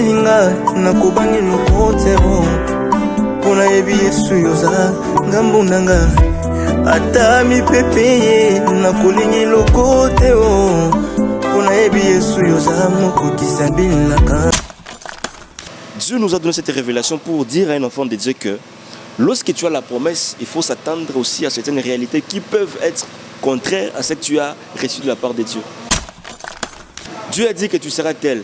Inga nakubangi lukotero Pona yebi yesu yoza ngambo nanga Ata mi pepeye nakulingi lukotero Pona yebi yesu yoza mokokisa binaka. Dieu nous a donné cette révélation pour dire à un enfant de Dieu que lorsque tu as la promesse, il faut s'attendre aussi à certaines réalités qui peuvent être contraires à ce que tu as reçu de la part de Dieu. Dieu a dit que tu seras tel.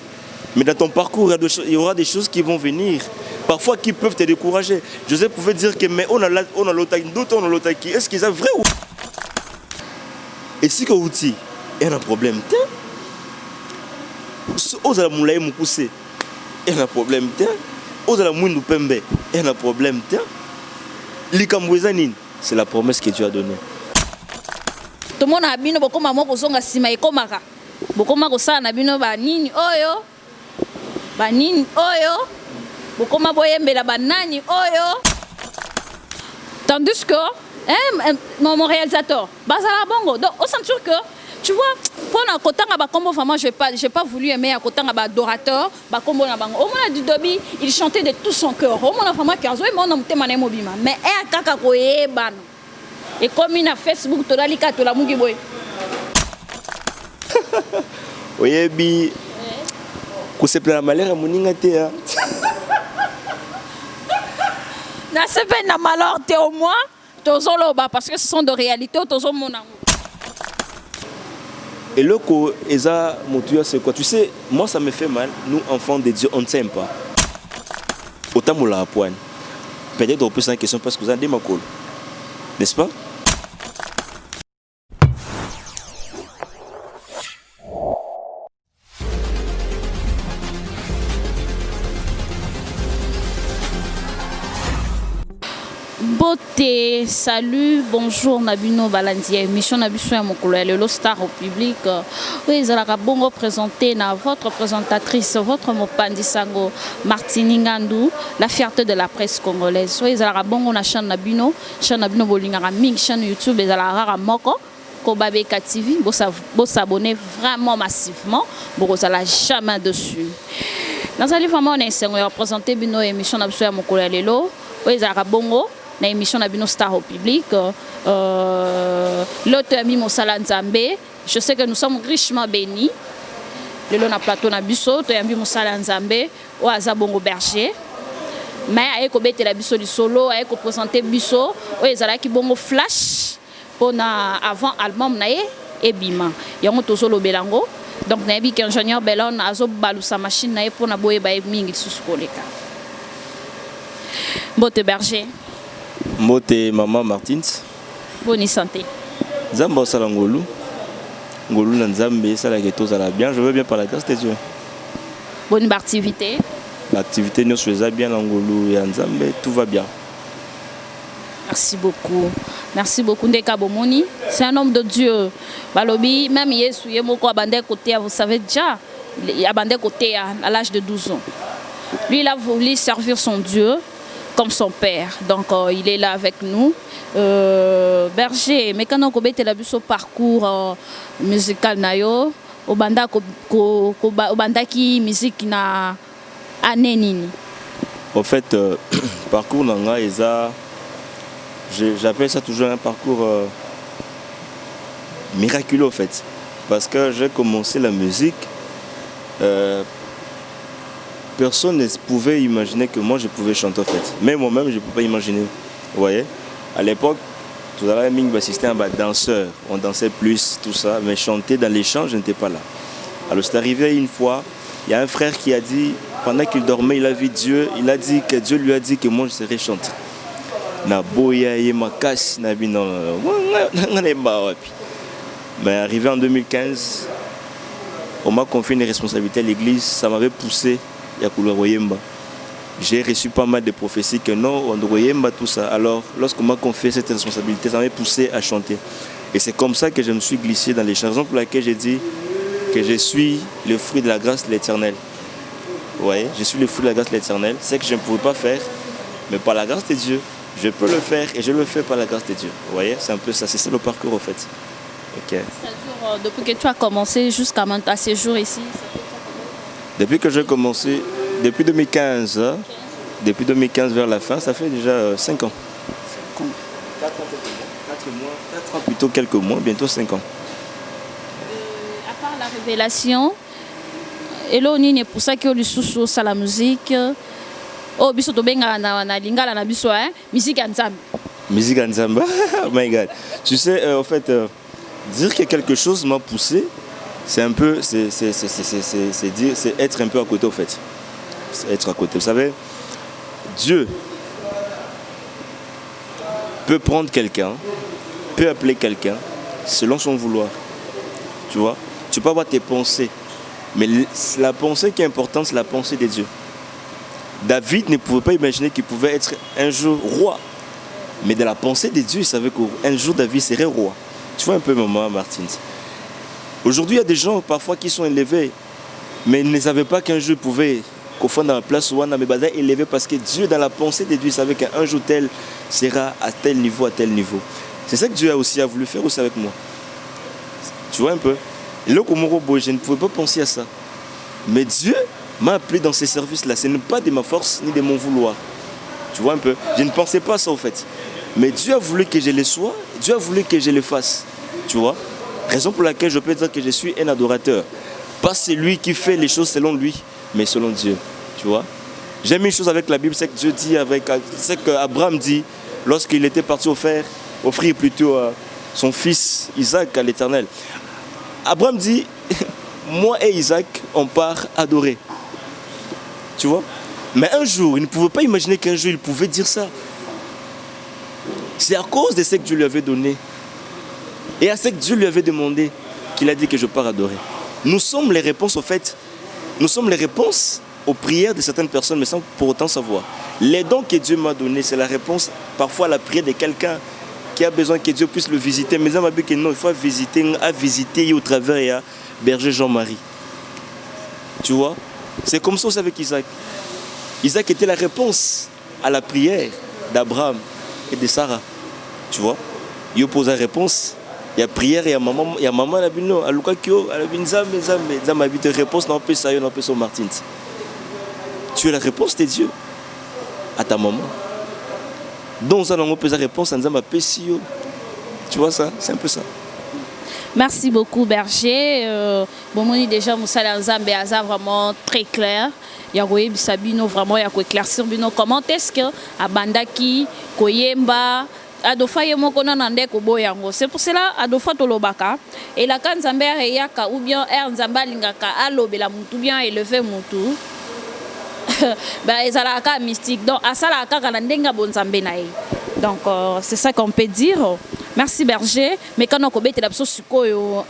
Mais dans ton parcours, il y aura des choses qui vont venir, parfois qui peuvent te décourager. Joseph pouvait dire que mais on a l'otaki, d'autres on a l'otaki. Est-ce qu'ils sont vrais ou? Et si vous dites, il y a un problème. Aux ala moulaye moukoussé, il y a un problème. Aux ala mouindou pembe, il y a un problème. L'ikambouezanin, c'est la promesse que Dieu a donnée. Tout le monde a bien beaucoup maman pour son asima et komaka. Beaucoup maman ça na bien banini oyo. Banini oyo bokoma boyembe la banani oyo tandis que mon réalisateur bazala bongo donc on sent que tu vois pour na kotanga ba kombo vraiment j'ai pas voulu aimer à kotanga ba adorateur ba kombo na bango au moins du dobi il chantait de tout son cœur au moins vraiment kazo et mon motema na mobima mais kaka koyeba et comme na Facebook to dalika to la mugi boy oyebi kusepela malheur moninga te ya na sepe na malheur te au moins tozoloba parce que ce sont de réalités tozomona. Et le ko eza motuya c'est quoi? Tu sais, moi ça me fait mal. Nous enfants de Dieu, on ne s'aime pas. Autant moula à poigne. Peut-être on peut poser une question parce que vous avez des macos. N'est-ce pas? Beauté, salut, bonjour Nabino Balandia, émission Nabiso ya mokolo le star au public. Oui, zalaka bongo présenté na votre présentatrice, votre mopandi sango Martini Ngandou, la fierté de la presse congolaise. Oui, zalaka bongo na chaîne Nabino bolingara ming chaîne YouTube zalaka moko Kobabeka TV, vous s'abonner vraiment massivement, vous n'allez jamais dessus. Dans un livre, vraiment, on a présenté Bino émission Nabiso ya mokolo lelo. Oui, zalaka bongo na émission na bino star au public l'autre ami Mosala Nzambe, je sais que nous sommes richement bénis le na plateau na biso to yambi Mosala Nzambe o azabongo berger mais ayeko betela biso li solo ayeko présenter biso o ezalaki bongo flash pona avant album na ye ebima yango tozolo belango donc na yebi ingénieur Belon azo balusa machine na ye pona boye ba mingi susu koleka. Bote berger. Mote maman Martins. Bonne santé. Zamba salangolu. Ngolu nanzambe salageto sala bien, je veux bien par la grâce de Dieu. Bonne activité. L'activité nous faisait bien en Ngolu et en Zambé, tout va bien. Merci beaucoup. Merci beaucoup Ndeka Bomoni. C'est un homme de Dieu. Balobi même Yesu yemoko abandé côté, vous savez déjà, il a abandé côté à l'âge de 12 ans. Lui il a voulu servir son Dieu comme son père, donc il est là avec nous. Berger, mais quand on connaît le parcours musical nayo, au banda qui musique na anenini. En fait, parcours nanga eza, j'appelle ça toujours un parcours miraculeux en fait, parce que j'ai commencé la musique. Personne ne pouvait imaginer que moi je pouvais chanter en fait. Même moi-même je ne pouvais pas imaginer. Vous voyez, à l'époque, tout à l'heure, c'était un danseur. On dansait plus, tout ça. Mais chanter dans les chants, je n'étais pas là. Alors c'est arrivé une fois, il y a un frère qui a dit, pendant qu'il dormait, il a vu Dieu. Il a dit que Dieu lui a dit que moi je serais chanteur. Mais arrivé en 2015, on m'a confié une responsabilité à l'église. Ça m'avait poussé. J'ai reçu pas mal de prophéties que non, on doit tout ça. Alors, lorsqu'on m'a confié cette responsabilité, ça m'a poussé à chanter. Et c'est comme ça que je me suis glissé dans les chansons pour laquelle j'ai dit que je suis le fruit de la grâce de l'Éternel. Vous voyez, je suis le fruit de la grâce de l'Éternel. C'est que je ne pouvais pas faire, mais par la grâce de Dieu, je peux le faire et je le fais par la grâce de Dieu. Vous voyez, c'est un peu ça, c'est ça le parcours en fait. Okay. Ça dure depuis que tu as commencé jusqu'à maintenant, à ces jours ici. Depuis que j'ai commencé, Depuis 2015, hein, depuis 2015 vers la fin, ça fait déjà 5 ans. 4 ans plutôt, quelques mois, bientôt 5 ans. À part la révélation, et là on est pour ça que le sous ça la musique. Oh, biso to benga na lingala na biso musique ensemble. Musique ensemble. Oh my God. Tu sais, en fait, dire que quelque chose m'a poussé, c'est un peu, c'est être un peu à côté, au fait. C'est être à côté. Vous savez, Dieu peut prendre quelqu'un, peut appeler quelqu'un selon son vouloir. Tu vois, tu peux avoir tes pensées, mais la pensée qui est importante, c'est la pensée de Dieu. David ne pouvait pas imaginer qu'il pouvait être un jour roi. Mais de la pensée de Dieu, il savait qu'un jour David serait roi. Tu vois un peu, maman Martins. Aujourd'hui, il y a des gens parfois qui sont élevés, mais ils ne savaient pas qu'un jour ils pouvaient confondre dans la place où on a élevé parce que Dieu, dans la pensée de Dieu, savait qu'un jour tel sera à tel niveau, à tel niveau. C'est ça que Dieu a aussi voulu faire aussi avec moi. Tu vois un peu. Et là, je ne pouvais pas penser à ça. Mais Dieu m'a appelé dans ces services-là. Ce n'est pas de ma force ni de mon vouloir. Tu vois un peu. Je ne pensais pas à ça, au fait. Mais Dieu a voulu que je le sois. Dieu a voulu que je le fasse. Tu vois. Raison pour laquelle je peux dire que je suis un adorateur. Pas celui qui fait les choses selon lui, mais selon Dieu. Tu vois. J'aime une chose avec la Bible, c'est que Dieu dit, c'est qu'Abraham dit, lorsqu'il était parti offrir plutôt son fils Isaac à l'Éternel. Abraham dit, moi et Isaac, on part adorer. Tu vois. Mais un jour, il ne pouvait pas imaginer qu'un jour, il pouvait dire ça. C'est à cause de ce que Dieu lui avait donné. Et à ce que Dieu lui avait demandé, qu'il a dit que je pars adorer. Nous sommes les réponses, au fait. Nous sommes les réponses aux prières de certaines personnes, mais sans pour autant savoir. Les dons que Dieu m'a donnés, c'est la réponse parfois à la prière de quelqu'un qui a besoin que Dieu puisse le visiter. Mais il que non, il faut visiter au travers de berger Jean-Marie. Tu vois? C'est comme ça aussi avec Isaac. Isaac était la réponse à la prière d'Abraham et de Sarah. Tu vois? Il pose la réponse. Il y a prière, il y a maman, la bino, à Lukakio, à la binzam, zam habite réponse, non, ça, non, son Martins. Tu es la réponse de Dieu à ta maman. Donc, ça, on peut la réponse à Nzam Pesio. Tu vois ça? C'est un peu ça. Merci beaucoup, Berger. Bon, déjà, Moussa Nzambe a vraiment très clair. Il y a Sabino vraiment, il y a éclaircir Bino. Comment est-ce que Abandaki, Koyemba, Adofa yemoko na nande ko boyango. C'est pour cela Adofa tolobaka et la kan Nzambe yaka ou bien Nzamba lingaka alobela mutu bien élever mutu. Bah ezalaka mystique. Donc asala kaka na ndenga bonzambe na ye. Donc c'est ça qu'on peut dire. Merci Berger. Mais quand on kobete la biso sikoyo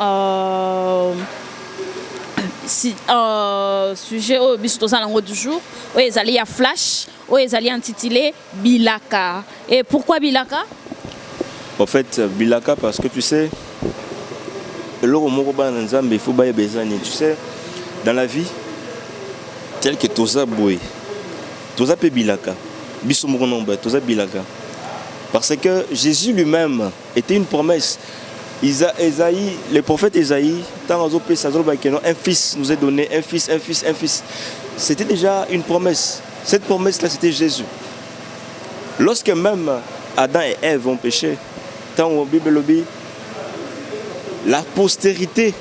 sujet au biso tozalango du jour, o ezali ya flash, o ezali intitulé Bilaka. Et pourquoi Bilaka? En fait, Bilaka, parce que tu sais, il faut bailler besoin. Tu sais, dans la vie, tel que Toza Boy, Toza pe Bilaka, Bissoumouronomba, Toza Bilaka. Parce que Jésus lui-même était une promesse. Isaïe, le prophète Isaïe, un fils nous est donné, un fils. C'était déjà une promesse. Cette promesse-là, c'était Jésus. Lorsque même Adam et Ève ont péché, tant au Bible, la postérité,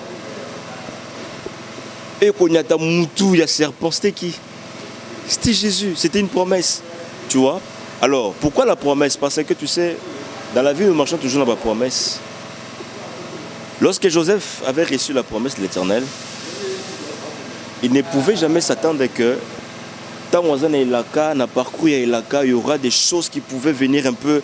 et qu'on y a ta moutou, il y a serpent, c'était qui? C'était Jésus, c'était une promesse. Tu vois? Alors, pourquoi la promesse? Parce que tu sais, dans la vie, nous marchons toujours dans la promesse. Lorsque Joseph avait reçu la promesse de l'Éternel, il ne pouvait jamais s'attendre que tant qu'on a Elaka, na parcours Elaka, il y aura des choses qui pouvaient venir un peu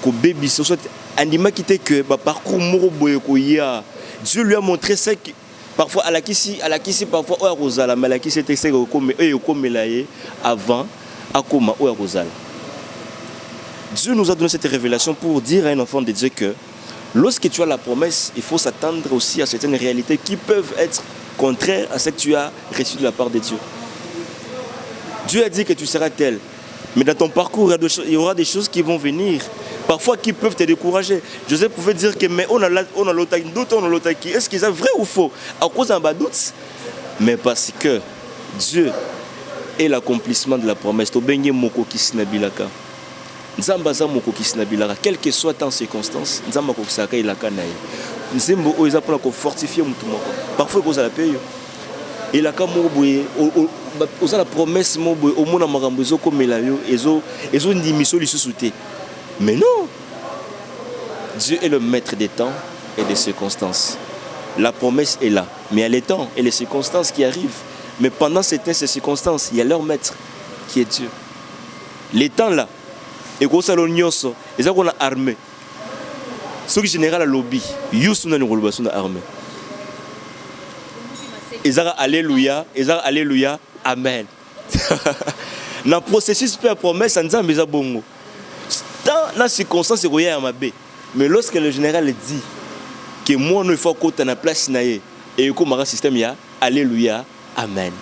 qu'au bébé, soit anima qui était que parcours moroboye koya. Dieu lui a montré ça que parfois à la kisi parfois au Rosala, mais la kisi était ça comme avant à Koma au Rosala. Dieu nous a donné cette révélation pour dire à un enfant de Dieu que lorsque tu as la promesse, il faut s'attendre aussi à certaines réalités qui peuvent être contraires à ce que tu as reçu de la part de Dieu. Dieu a dit que tu seras tel. Mais dans ton parcours, il y aura des choses qui vont venir. Parfois qui peuvent te décourager. Joseph pouvait dire que mais on a l'autre doute, on a l'autre qui. Est-ce qu'ils sont vrai ou faux? À cause d'un doute. Mais parce que Dieu et l'accomplissement de la promesse. Tobenye moko kisina bilaka. Nzamba za moko kisina bilaka. Quelle que soit en circonstance, nzamba ko kisaka ilaka naye. Nzembo oza pour ko fortifier mutu moko. Parfois ko za la paye. Et la kamo boye oza la promesse mo boye omona makambo zo komela yo ezo ndimiso lisusu te. Mais non. Dieu est le maître des temps et des circonstances. La promesse est là, mais il y a les temps et les circonstances qui arrivent. Mais pendant ces circonstances, il y a leur maître qui est Dieu. Les temps là, et qu'on s'allogne nyoso, et ça qu'on a armé. Ce qui général à lobby, Youssouna nous relève sur armée. Et ça alléluia, amen. Dans le processus de la promesse, ça nous a mis à bongo. Dans la circonstance, c'est rien à ma baie. Mais lorsque le général dit que moi, il faut qu'on ait la place, et qu'on ait un système, alléluia, amen.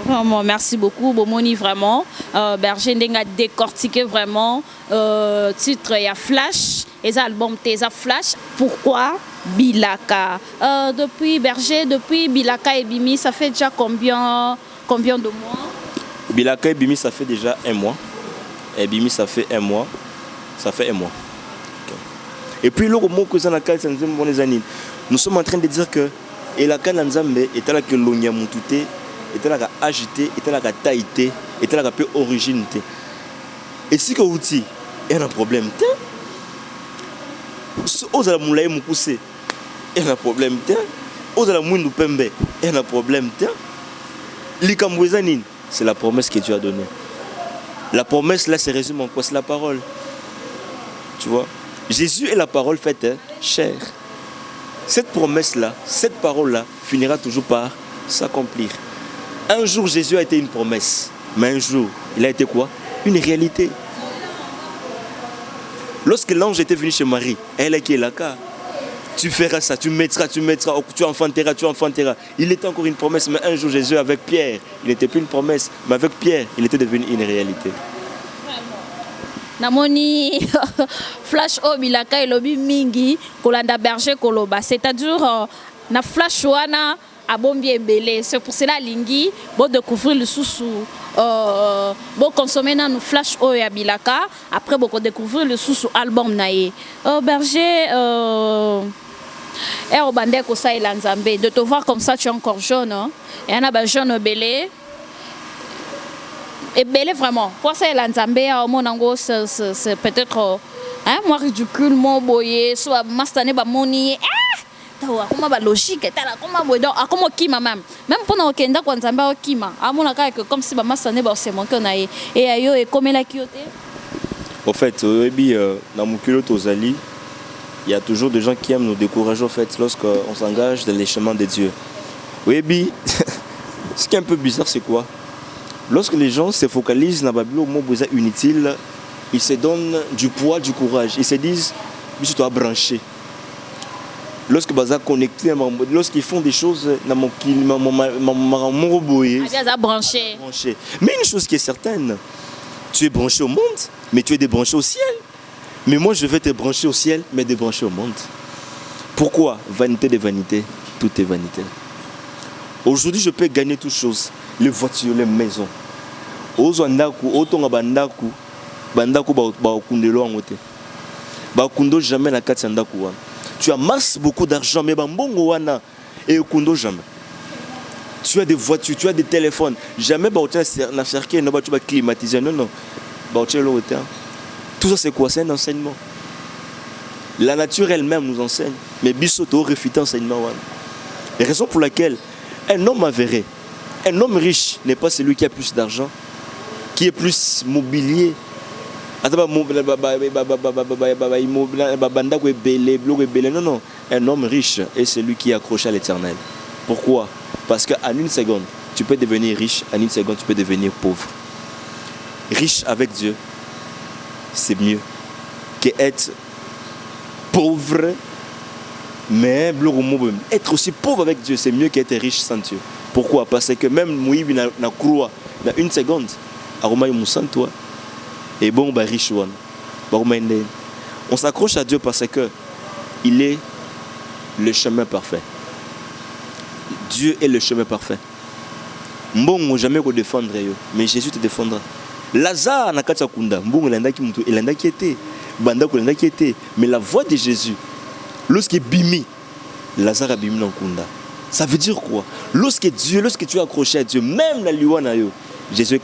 Vraiment, merci beaucoup, Bomoni, vraiment. Berger Ndenga décortiqué vraiment. Titre, il y a Flash, les albums, il y a Flash. Pourquoi Bilaka? Depuis Berger, depuis Bilaka et Bimi, ça fait déjà combien de mois? Bilaka et Bimi, ça fait déjà 1 mois. Et Bimi, ça fait 1 mois. Ça fait 1 mois. Okay. Et puis, nous sommes en train de dire que Elaka Nanzambe est là que l'onya moutouté, est là que agité, est là que taïté, est là que origine. Et si que vous dites, il y a un problème. Aux ala moulaye moukoussé, il y a un problème. Aux ala mouindou pembe, il y a un problème. L'ikambouezanin, c'est la promesse que Dieu a donnée. La promesse là se résume en quoi? C'est la parole. Tu vois, Jésus est la parole faite chair. Cette promesse-là, cette parole-là, finira toujours par s'accomplir. Un jour, Jésus a été une promesse. Mais un jour, il a été quoi? Une réalité. Lorsque l'ange était venu chez Marie, elle est qui est là, tu feras ça, tu mettras, tu enfanteras. Il était encore une promesse, mais un jour, Jésus avec Pierre, il n'était plus une promesse, mais avec Pierre, il était devenu une réalité. Namoni Flash o Bilaka elobi mingi kolanda Berger koloba, c'est-à-dire na Flash wana abombi ebele. C'est pour cela lingi bo découvrir le sousou bo consommer na nous Flash o ya Bilaka, après bo découvrir le sousou album nae. Berger et au bandé ko sa Nzambe, de te voir comme ça tu es encore jeune, hein? Et on a ba jeune belé. Et belé vraiment. Pour ça, Nzambe, c'est peut-être moi ridicule, moi boyé, soit mastané ba moni. Comment ba logique, comment boy donc comment kima même pendant okenda kwa Nzambe okima. Amona ka comme si ba mastané ba se manque na et ayo et comme la kioté. En fait, dans mon culotte aux alliés, il y a toujours des gens qui aiment nous décourager en fait lorsqu'on s'engage dans les chemins de Dieu. Oui, ce qui est un peu bizarre, c'est quoi? Lorsque les gens se focalisent dans la Bible au mot inutile, ils se donnent du poids, du courage. Ils se disent, je dois brancher. Lorsque ils connectés, lorsqu'ils font des choses, branché. Mais une chose qui est certaine, tu es branché au monde, mais tu es débranché au ciel. Mais moi, je vais te brancher au ciel, mais débrancher au monde. Pourquoi? Vanité de vanité, tout est vanité. Aujourd'hui, je peux gagner toutes choses. Les voitures, les maisons. Tu amasses beaucoup d'argent, mais et jamais. Tu as des voitures, tu as des téléphones. Jamais tu vas climatiser. Non. Tout ça, c'est quoi? C'est un enseignement. La nature elle-même nous enseigne. Mais Bissoto refute l'enseignement. La raison pour laquelle un homme avéré, un homme riche n'est pas celui qui a plus d'argent, qui est plus mobilier. Non. Un homme riche est celui qui est accroché à l'éternel. Pourquoi? Parce qu'en une seconde, tu peux devenir riche, en une seconde, tu peux devenir pauvre. Riche avec Dieu, c'est mieux qu'être pauvre. Mais être aussi pauvre avec Dieu, c'est mieux qu'être riche sans Dieu. Pourquoi? Parce que même Moïbi n'a croix dans une seconde, toi et bon, riche. On s'accroche à Dieu parce que il est le chemin parfait. Dieu est le chemin parfait. Mbongo jamais ko défendre yo, mais Jésus te défendra. Lazare na kati ya kunda, mbongo elandaki mutu, elandaki ete, bandako elandaki ete, mais la voix de Jésus, lorsque bimi, Lazare a bimi na kunda. Ça veut dire quoi? Lorsque tu es accroché à Dieu, même la liwa na yo, Jésus est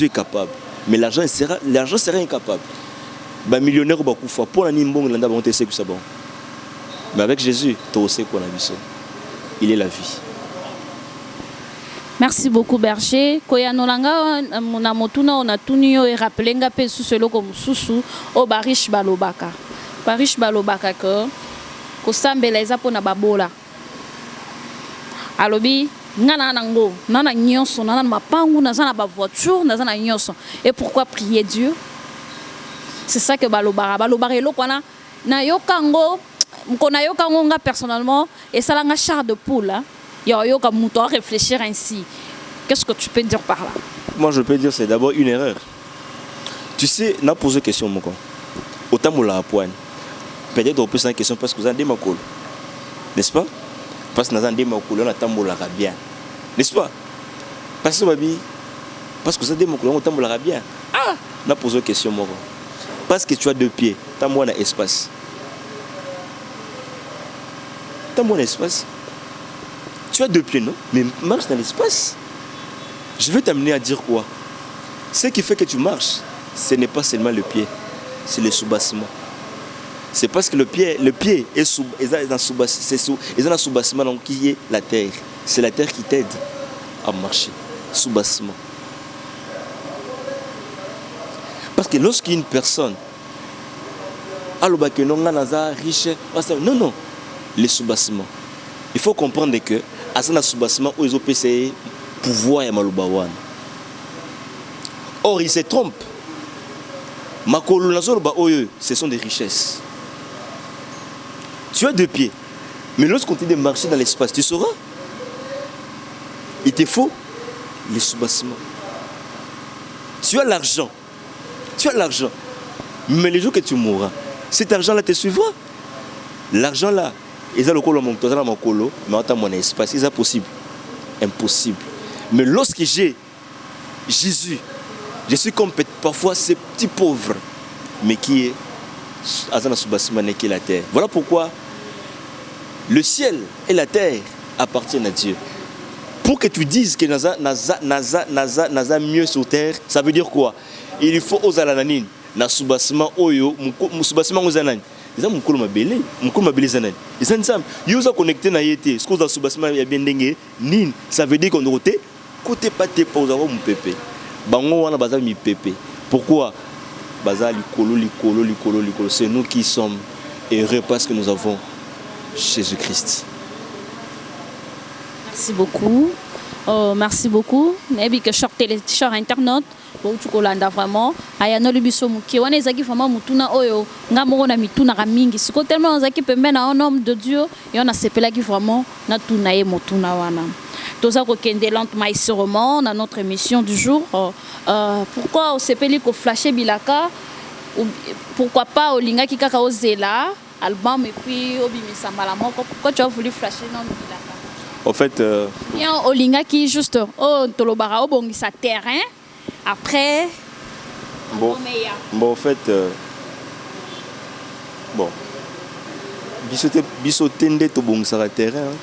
capable. Mais l'argent sera incapable. Ba millionnaire ou ba kufa pour la nimbong landa ba ontese que ça bon. Mais avec Jésus, tu sais quoi la vie. Il est la vie. Merci beaucoup Berger. Koya nolanga na motuna ona tunio e rappelenga pe suselo comme susu o barish balobaka. Barish balobaka ko sambela eza pona babola. Alobi nana nango nana nyonso nana mapangu naza na ba voiture naza na nyonso. Et pourquoi prier Dieu? C'est ça que balobara eloko wana na yokango mkona yokango nga personnellement et ça langa char de poule. Yoka muto à réfléchir ainsi. Qu'est-ce que tu peux dire par là? Moi je peux dire c'est d'abord une erreur. Tu sais, n'a posé question mon con. Autant moula à pointe. Peut-être on peut poser une question parce que vous avez des makol. N'est-ce pas? Parce que nous avons des makol, on a tambola bien. N'est-ce pas? Parce que vous avez des makol, on a tambola bien. Ah, n'a posé une question mon con. Parce que tu as deux pieds, t'as moins d'espace. T'as moins d'espace. Tu as deux pieds, non? Mais marche dans l'espace. Je veux t'amener à dire quoi? Ce qui fait que tu marches, ce n'est pas seulement le pied, c'est le soubassement. C'est parce que le pied est dans le soubassement qui est la terre. C'est la terre qui t'aide à marcher. Soubassement. Parce que lorsqu'une personne a le bac riche, non, les soubassements. Il faut comprendre que à ce soubassement où ils ont essayé pouvoir et maloubawan. Or, ils se trompent. Ce sont des richesses. Tu as deux pieds, mais lorsqu'on te dit de marcher dans l'espace, tu sauras. Il te faut les soubassements. Tu as l'argent. Mais les jours que tu mourras, cet argent-là te suivra. L'argent-là, ils ont le colo, mais attends mon espace, c'est possible. Impossible. Mais lorsque j'ai Jésus, je suis comme parfois ces petits pauvres, mais qui est qui est la terre. Voilà pourquoi le ciel et la terre appartiennent à Dieu. Pour que tu dises que Naza mieux sur terre, ça veut dire quoi? Il faut aux alananines, na soubassement oyo, soubassement aux alananines. Ils ont mabele zanan. Ils sont ensemble. Ils sont connectés na yete. Ce que dans soubassement il y a bien dengue nin. Ça veut dire qu'on doit côté pâté pour avoir mon pépé. Bango wana baza mi pépé. Pourquoi? Baza likolo. C'est nous qui sommes heureux parce que nous avons Jésus-Christ. Merci beaucoup. Merci beaucoup. Nebi que short internaute pour tu kolanda vraiment. Ayano libiso muki wana ezaki vraiment mutuna oyo ngamoko na mituna ka mingi. Siko tellement ezaki pembe na un homme de Dieu et on a sepela qui vraiment na tuna ye mutuna wana. Toza ko kende lentement ici roman dans notre émission du jour. Pourquoi au sepeli ko flasher bilaka ou pourquoi pas au linga ki kaka ozela album et puis obimisa mbala moko. Pourquoi tu as voulu flasher non bilaka? En fait, bien Olinga qui juste tolobara obongisa terrain après bon en fait bon biso tende to bongisa terrain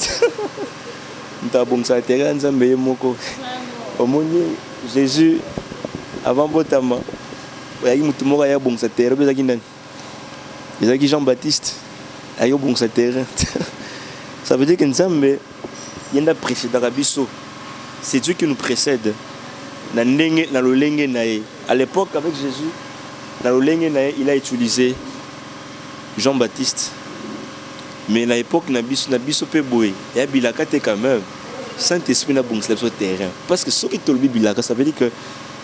nta bongisa terrain nzambe moko omoni Jésus avant botama yaki mutu moko ya bongisa terrain bezaki ndani ezaki Jean-Baptiste ayo bongisa terrain. Ça veut dire que nzambe yenda précédent biso. C'est Dieu qui nous précède. À l'époque avec Jésus, il a utilisé Jean-Baptiste. Mais à l'époque nabiso pe boy, ya bilaka te quand même. Saint-Esprit na bon sur terrain. Parce que ce qui tolbi bilaka, ça veut dire que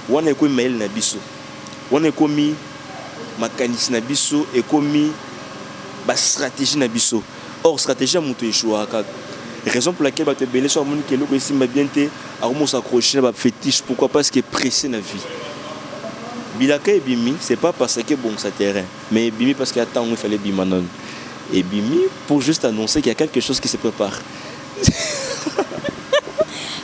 wana ko mail na biso. Wana ko mi makanisi na biso et komi ba stratégie na biso. Or stratégie muto échoua. Raison pour laquelle tu es belé sur mon kelo que si ma bien te à s'accrocher à fétiche. Pourquoi? Parce qu'il est pressé na vie. Bilaka et bimi, c'est pas parce que bon ça terrain, mais bimi parce qu'il y a tant où il fallait bimanon. Et bimi pour juste annoncer qu'il y a quelque chose qui se prépare.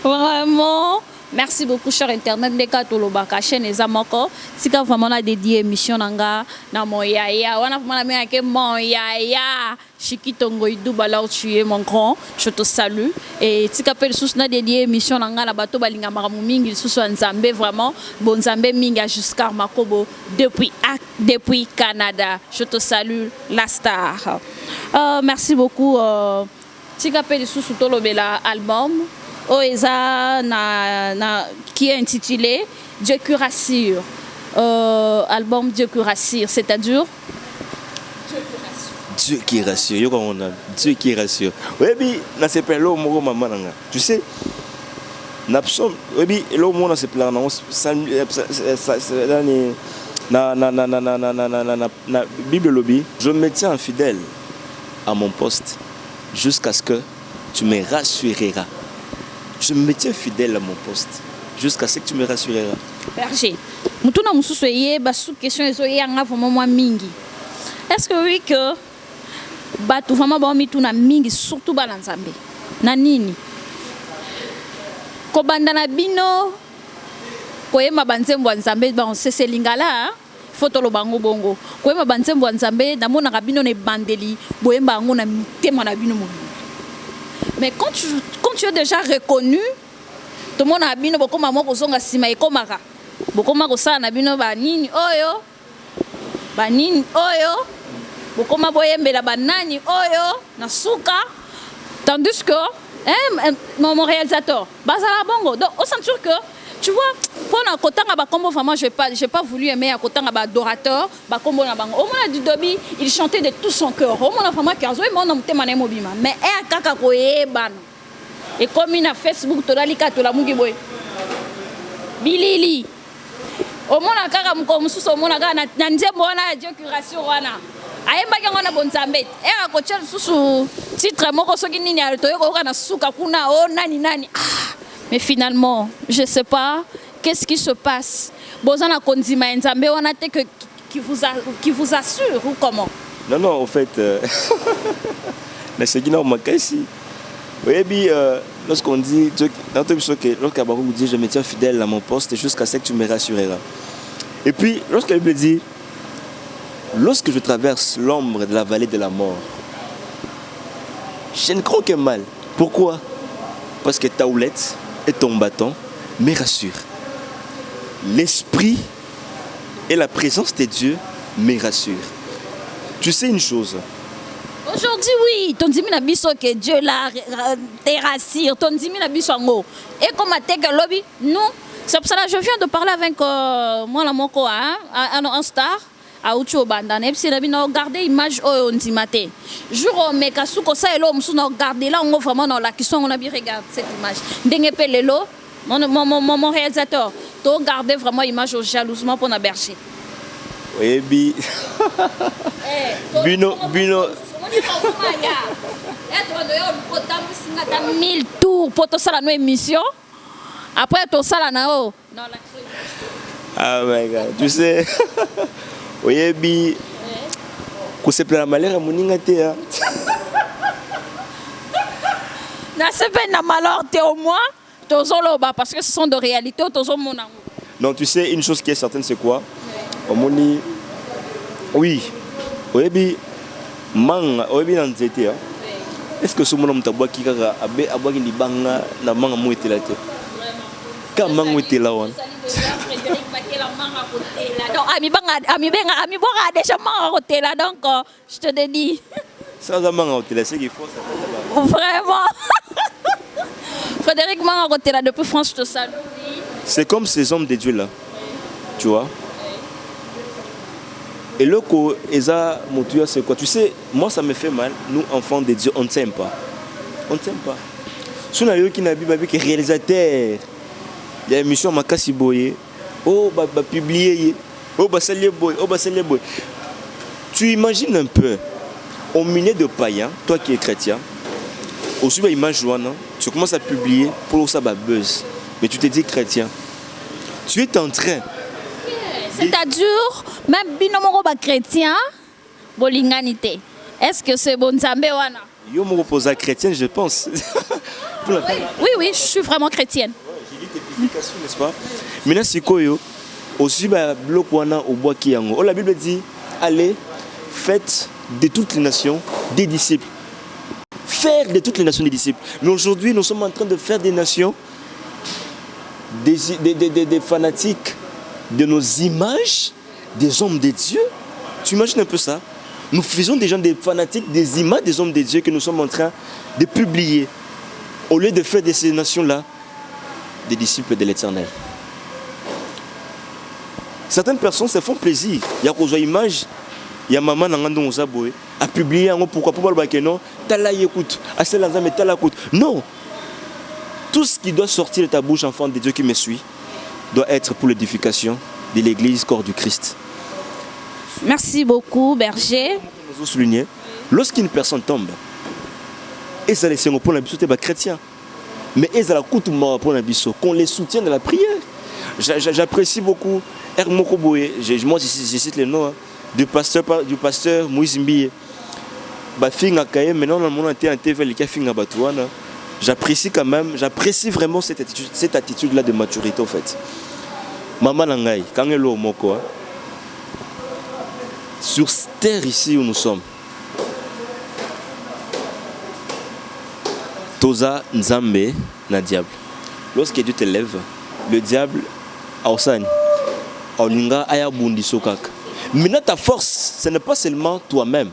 Vraiment, Merci beaucoup, cher Internet. Ndeka tolobaka chaîne ezamoko. Sika vraiment na dédié émission nanga na mon yaya. Wana vraiment na ke mon yaya. Chiki Tongo Idou Bala tu es mon grand. Je te salue. Et sika pe sous na dédié émission nanga na bato balinga maramu mingi sous Nzambe vraiment bon Nzambe minga jusqu'à Makobo depuis Canada. Je te salue la star. Merci beaucoup. Sika pe sous tolobela album. Oeza qui est intitulé Dieu qui rassure. Album Dieu qui rassure, c'est-à-dire Dieu qui rassure. Yo on a Dieu qui rassure. Oui, bi na se pele lo mo maman nga. Tu sais, n'absom, oui bi lo mo na se pele na Bible lobby, je me tiens fidèle à mon poste jusqu'à ce que tu me rassureras. Je me tiens fidèle à mon poste jusqu'à ce que tu me rassureras. Berger, mutuna mususu ye basu question ezo yanga vraiment moi mingi. Est-ce que oui que batu vraiment ba mituna mingi surtout ba Nzambe. Na nini? Ko banda na bino ko yema banzembo Nzambe ba sese lingala photo lo bango bongo. Ko yema banzembo Nzambe na mona bino ne bandeli boyemba ngo na mitema na bino mo. Mais quand tu es déjà reconnu, tout le monde a bien beaucoup maman ko songa sima e komaka. Beaucoup ma ko sa na bino ba nini oyo. Ba nini oyo. Beaucoup ma boyembela ba nani oyo na suka. Tandis que mon réalisateur, bazala bongo. Donc au sentir que tu vois, pendant kotanga ba kombo vraiment j'ai pas voulu aimer à kotanga ba adorateur, ba kombo na bango. Au moins du dobi, il chantait de tout son cœur. Au moins vraiment kazo et mon nom temane mobima. Mais kaka ko yebana. Et comme il a Facebook to dalika to la mugi boy. Bilili. Au moins kaka mko mususu au moins na nzembo wana Dieu qui rassure wana. Ayemba ke ngona bonzambe. Ko tshela susu titre moko soki nini ya to yoko kana suka kuna o nani. Mais finalement, je ne sais pas qu'est-ce qui se passe. Bozana Konzima Nzambe wana te qui vous assure ou comment? Non, en fait, mais c'est Guinée Makassi. Oui, lorsqu'on dit, lorsqu'Abarou dit je me tiens fidèle à mon poste jusqu'à ce que tu me rassureras. Et puis, lorsque la Bible dit, lorsque je traverse l'ombre de la vallée de la mort, je ne crois que mal. Pourquoi? Parce que ta houlette et ton bâton me rassurent. L'esprit et la présence de Dieu me rassurent. Tu sais une chose? Aujourd'hui, oui, ton dimi na biso que Dieu la te rassure, ton dimi na biso ngo. Et comme à Tega Lobby, nous, c'est pour ça que je viens de parler avec moi la moko un star. A ucho bandane puis c'est bien regarder image on dimate jour on meka suko ça elo musu na regarder là on vraiment dans la question on a bien regardé cette image ndenge pelelo mon réalisateur to regarder vraiment image jalousement pour na berger oui bi bino et 1000 tours pour to sala no émission après to sala na o non la ah my god tu sais oui, bi, qu'on se plaint malheur à mon ingate. Na se fait na malheur te au moins, tozoloba parce que ce sont de réalités tozomona. Donc tu sais une chose qui est certaine c'est quoi? Au moni, oui, oui bi, manga, oui bi dans zété. Est-ce que ce monde m'a taboué qui kaka abe aboué ni banga na manga mouette là te? Quand manga mouette là on. Donc, ami bonga déjà manga côté là donc je te dis. Ça manga côté là c'est qu'il faut ça. Vraiment. Frédéric manga côté là depuis France je te salue. C'est comme ces hommes de Dieu là. Tu vois? Et le co eza motuya c'est quoi? Tu sais, moi ça me fait mal. Nous enfants de Dieu, on ne s'aime pas. On ne s'aime pas. Si on a eu qui n'a pas vu que réalisateur. Il y a une émission Makasi Boye. Oh, bah publier. Oh, bah c'est boy. Oh, bah c'est boy. Tu imagines un peu, au milieu de païens, toi qui es chrétien, au suivant image tu commences à publier pour que ça buzz. Mais tu te dis chrétien. Tu es en train. C'est-à-dire, même binomoro ba chrétien, bolinganité. Est-ce que c'est bon Nzambe wana? Yo me repose à chrétienne, je pense. Oui, je suis vraiment chrétienne. explication, n'est-ce pas? Maintenant, c'est quoi aussi, bloc au bois qui est la Bible dit, allez, faites de toutes les nations des disciples. Faire de toutes les nations des disciples. Mais aujourd'hui, nous sommes en train de faire des nations, des fanatiques de nos images, des hommes de Dieu. Tu imagines un peu ça? Nous faisons des gens des fanatiques des images des hommes de Dieu que nous sommes en train de publier. Au lieu de faire de ces nations-là des disciples de l'Éternel. Certaines personnes se font plaisir. Il y a des images, il y a maman a publié pourquoi pas non, écoute, non. Tout ce qui doit sortir de ta bouche, enfant de Dieu qui me suit, doit être pour l'édification de l'Église, corps du Christ. Merci beaucoup, berger. Nous souligner, lorsqu'une personne tombe, et ça les pour la bisoté chrétien, mais et ça la coûte mort pour la biso, qu'on les soutienne dans la prière. J'apprécie beaucoup Ermoko Boye, moi je cite le nom du pasteur Moïse Mbiye. Maintenant, on a un TV qui a fait un j'apprécie quand même, j'apprécie vraiment cette attitude-là de maturité en fait. Maman Nangaï, quand elle est au Moko, sur cette terre ici où nous sommes, Toza Nzambe na diable. Lorsque Dieu te lève, le diable a osani. Olinga aya bundi sokak. Maintenant ta force, ce n'est pas seulement toi-même,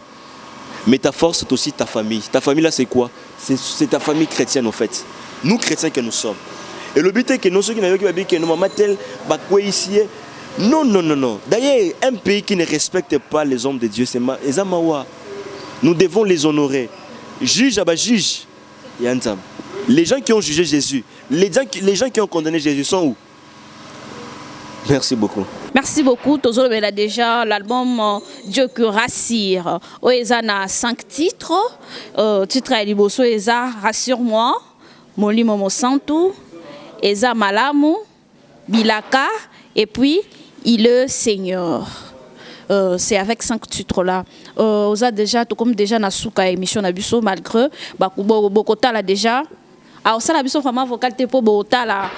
mais ta force c'est aussi ta famille. Ta famille là c'est quoi? C'est ta famille chrétienne en fait. Nous chrétiens que nous sommes. Et le but est que nous ceux qui n'avaient pas que nous maman tel bakwe ici. Non. D'ailleurs, un pays qui ne respecte pas les hommes de Dieu, c'est Ezamawa. Nous devons les honorer. Juge à juge. Les gens qui ont jugé Jésus, les gens qui ont condamné Jésus sont où? Merci beaucoup. Merci beaucoup. Toujours déjà l'album Dieu que rassure. Oeza na 5 titres. Titre à Liboso Eza Rassure-moi, Molimo Mosantu, Eza Malamu, Bilaka et puis Il est Seigneur. C'est avec 5 titres là. Oza déjà tout comme déjà na souka émission na biso malgré Bokota là déjà. Alors ça la biso vraiment vocal te po botala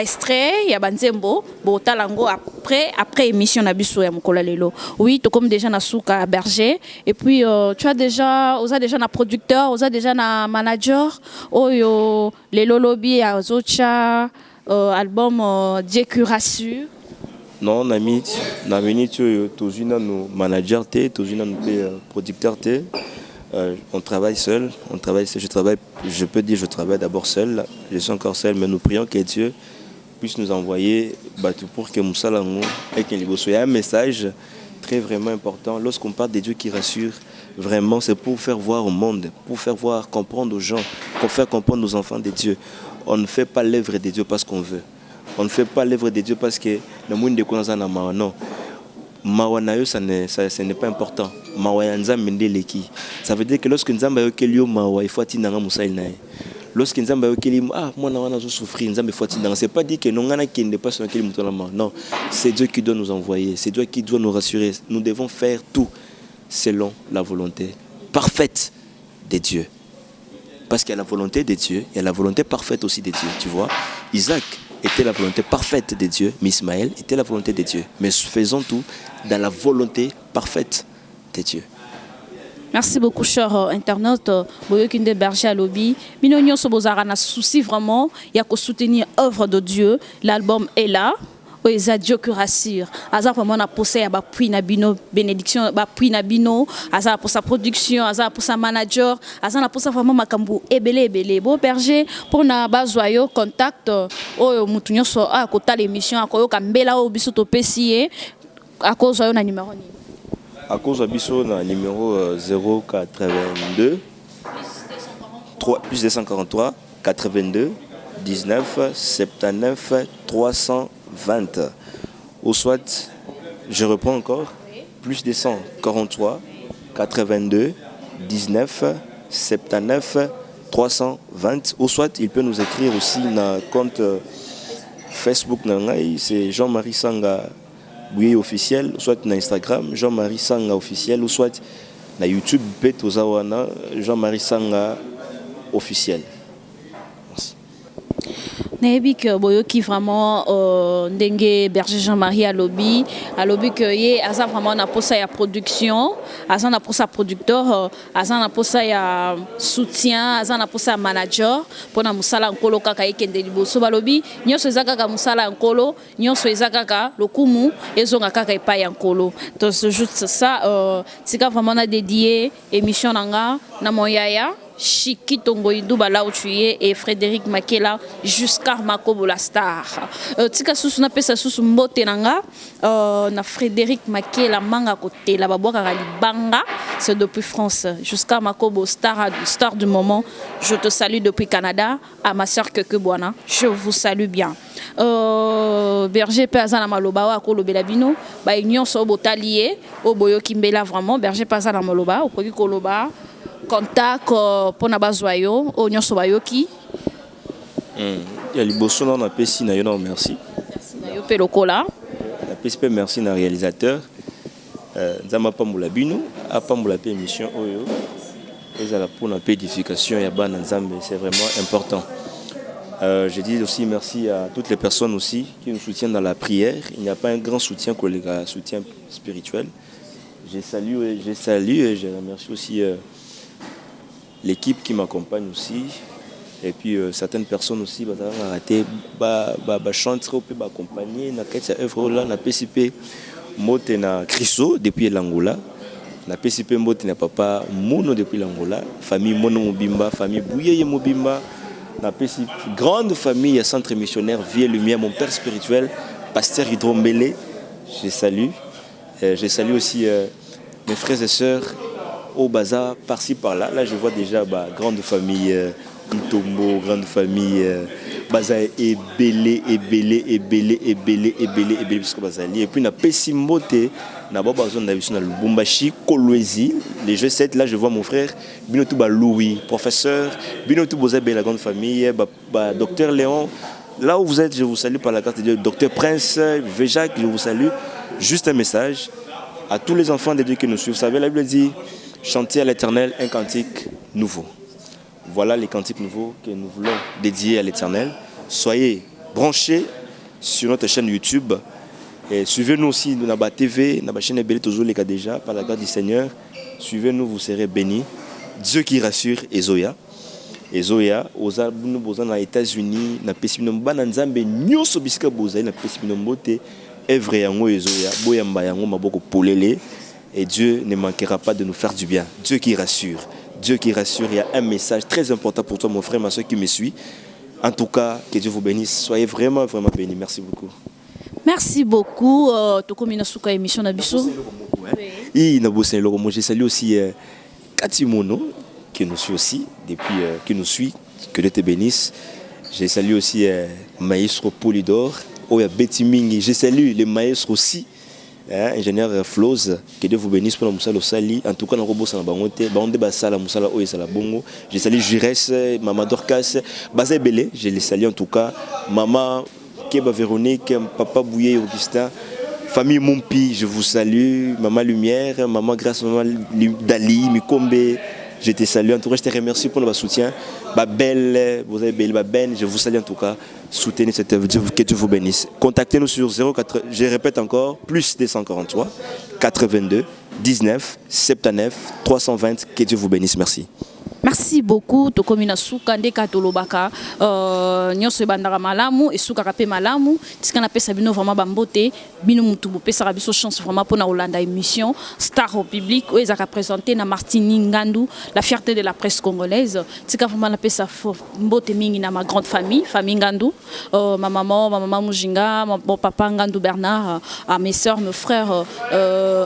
extrait ya banzembo botala ngo après émission na biso ya mokola lelo. Oui, tout comme déjà na souka berger et puis tu as déjà na producteur, oza déjà na manager oyo lelo lobby ya zocha album Dieu qui rassure. Non, na minute tozina no manager te, tozina no producteur te. On travaille seul, je peux dire je travaille d'abord seul, je suis encore seul, mais nous prions que Dieu puisse nous envoyer pour que Moussalango et qu'il y ait un message très vraiment important. Lorsqu'on parle de Dieu qui rassure, vraiment c'est pour faire voir au monde, pour faire voir, comprendre aux gens, pour faire comprendre aux enfants de Dieu. On ne fait pas l'œuvre de Dieu parce qu'on veut. On ne fait pas l'œuvre de Dieu parce que le monde de connaissance non. Mawanayo, ce n'est pas important. Mawayanza mendeleki. Ça veut dire que lorsque Nzamba yokelio mawa, il faut atteindre Moussaïl nae. Lorsque Nzamba yokelio moi na wana zo souffrir, Nzamba faut atteindre. C'est pas dire que non ngana qui ne pas sur lequel mutolama. Non, c'est Dieu qui doit nous envoyer, c'est Dieu qui doit nous rassurer. Nous devons faire tout selon la volonté parfaite de Dieu. Parce qu'il y a la volonté de Dieu, il y a la volonté parfaite aussi de Dieu, tu vois. Isaac était la volonté parfaite de Dieu, mais Ismaël était la volonté de Dieu. Mais faisons tout dans la volonté parfaite de Dieu. Merci beaucoup, cher internaute. Boyokinde Berger à Lobby. Minonio Sobozara n'a souci vraiment. Il y a qu'à soutenir l'œuvre de Dieu. L'album est là. Oeza Dieu que rassure. Azar vraiment na possé ba puis na bino bénédiction ba puis na bino. Azar pour sa production, azar pour sa manager, azar na pour sa vraiment makambu ebele. Bon Berger pour na bazoyo contact o mutunyo so a kota l'émission akoyo kambela o biso to pesier à cause de na numéro ni. À cause de biso na numéro 082 plus 243 82 19 79 320. Ou soit, je reprends encore, plus 243 82 19 79 320. Ou soit, il peut nous écrire aussi dans compte Facebook, c'est Jean-Marie Sanga Bouye officiel, soit dans Instagram, Jean-Marie Sanga officiel, ou soit dans YouTube, Jean-Marie Sanga officiel. Merci. Nayebi que boyoki vraiment ndenge Berger Jean-Marie alobi que ye aza vraiment na posa ya production, aza na posa producteur, aza na posa ya soutien, aza na posa ya manager pona musala nkolo kaka ekende liboso balobi nyonso eza kaka musala nkolo, nyonso eza kaka lokumu ezonga kaka epai ya nkolo. Donc c'est juste ça tika vraiment na dédié émission nanga na moyaya Chiki Tongoïdou Bala Outuye et Frédéric Makela jusqu'à Makobo la star. Tika susu na pesa susu mbote nanga na Frédéric Makela manga côté la baboka banga c'est depuis France jusqu'à Makobo star du moment. Je te salue depuis Canada à ma sœur Keke Boana. Je vous salue bien. Berger Pazana Maloba wa ko lobela bino ba union so botalié o boyo kimbela vraiment Berger Pazana Maloba o ko koloba contact pour na bazwayo o nyonso bayoki ya liboso na pesi na yo na merci na yo pe lokola na pesi pe merci na réalisateur nzamba pambola bino apambola pe émission oyo ezala pour na pe édification ya bana nzambe, c'est vraiment important. Je dis aussi merci à toutes les personnes aussi qui nous soutiennent dans la prière. Il n'y a pas un grand soutien que le soutien spirituel. Je salue et je remercie aussi l'équipe qui m'accompagne aussi, et puis certaines personnes aussi raté chanter ou peut m'accompagner na cette œuvre là na PCP mote na Criso depuis l'Angola, na PCP mote na papa Mono depuis l'Angola, famille Mono Mobimba, famille Bouyeye Mobimba, na PCP grande famille à centre missionnaire Vie et Lumière, mon père spirituel pasteur Hydrombélé, je salue aussi mes frères et sœurs au bazar, par-ci par-là. Là, je vois déjà grande famille Itombo, grande famille bazar et belé, parce que bazali. Et puis, on a Pessimbote, on a Babazon, on a Lubumbashi, Kolwezi, les jeux 7. Là, je vois mon frère Binotouba Louis, professeur, Binotouba Bozabé, la grande famille, docteur Léon. Là où vous êtes, je vous salue par la carte de Dieu. Docteur Prince, Véjac, je vous salue. Juste un message à tous les enfants de Dieu qui nous suivent. Vous savez, la Bible dit chanter à l'Éternel un cantique nouveau. Voilà les cantiques nouveaux que nous voulons dédier à l'Éternel. Soyez branchés sur notre chaîne YouTube. Et suivez-nous aussi dans la TV, dans la chaîne Ebele toujours les cas déjà, par la grâce du Seigneur. Suivez-nous, vous serez bénis. Dieu qui rassure, Ezoya. Ezoya, aux États-Unis, na Pessimino Bananzambe, Nyoso Biska Bozaï, na Pessimino Mbote, Evre Yango Ezoya, Boyamba Yango Maboko Polele. Et Dieu ne manquera pas de nous faire du bien. Dieu qui rassure. Dieu qui rassure. Il y a un message très important pour toi, mon frère, ma soeur qui me suit. En tout cas, que Dieu vous bénisse. Soyez vraiment, vraiment bénis. Merci beaucoup. Merci beaucoup. Tokomina Souka émission Nabiso. Je salue aussi Cathy Mono, qui nous suit aussi, depuis, qui nous suit. Que Dieu te bénisse. Je salue aussi Maestro Polydor. Betty Mingi. Je salue les maestros aussi. Ingénieur Floz, que Dieu vous bénisse pour la Moussala Sali. En tout cas, nous avons un bangote, Bande Bassala, Moussala Oye Bongo. Je salue Jires, Maman Dorcas, Bazé Belé, je les salue en tout cas. Maman Keba Véronique, Papa Bouye Augustin, famille Mompi, je vous salue. Maman Lumière, Maman Grâce, Maman Dali, Mikombe. Je te salue en tout cas, je te remercie pour votre soutien. Babel, vous avez belle Babel, je vous salue en tout cas. Soutenez cette œuvre, que Dieu vous bénisse. Contactez-nous sur 04, je répète encore, plus 243 82 19 79 320. Que Dieu vous bénisse, merci. Merci beaucoup. Tokomina Souka ndeka tolobaka nyonso bandaka malamu et souka kapé malamu tikana pesa bino vraiment bambote bino mutu pesa biso chance vraiment pour na Hollanda émission Star au public où ils a présenté na Martini Ngandou la fierté de la presse congolaise tika vraiment na pesa mbote mingi na ma grande famille Ngandou ma maman Mujinga mon papa Ngandou Bernard à mes sœurs mes frères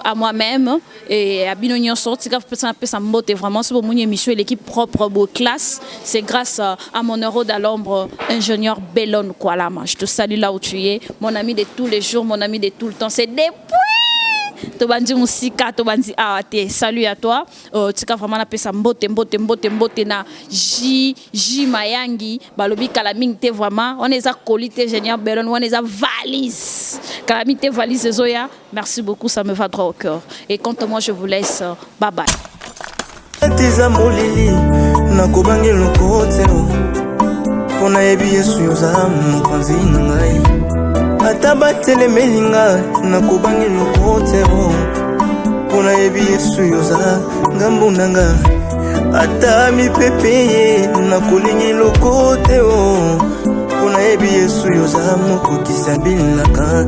à moi-même et à bino nyonso tika pesa mbote vraiment c'est pour mon émission et l'équipe propre beau classe, c'est grâce à mon héros d'Alombre, ingénieur Bellon Koualama. Je te salue là où tu es, mon ami de tous les jours, mon ami de tout le temps. C'est depuis Tobandi Musika, Tobandi Awate. Salut à toi. Tu as vraiment appelé ça mbote na J Mayangi, Balobi Kalaming te vraiment. On les a collés, ingénieur Bellon, on les a valise. Kalaming te valise Zoya. Merci beaucoup, ça me va droit au cœur. Et quant à moi, je vous laisse. Bye bye. Tiza molili na kubangi lokote Pona yebi Yesu yoza mokonzi na ngai. Ata batelemeli nga nakobangi lokotero. Pona yebi Yesu yoza ngambo na nga. Ata mipepe ye nakolingi lokotero. Pona yebi Yesu yoza mokokisa bilaka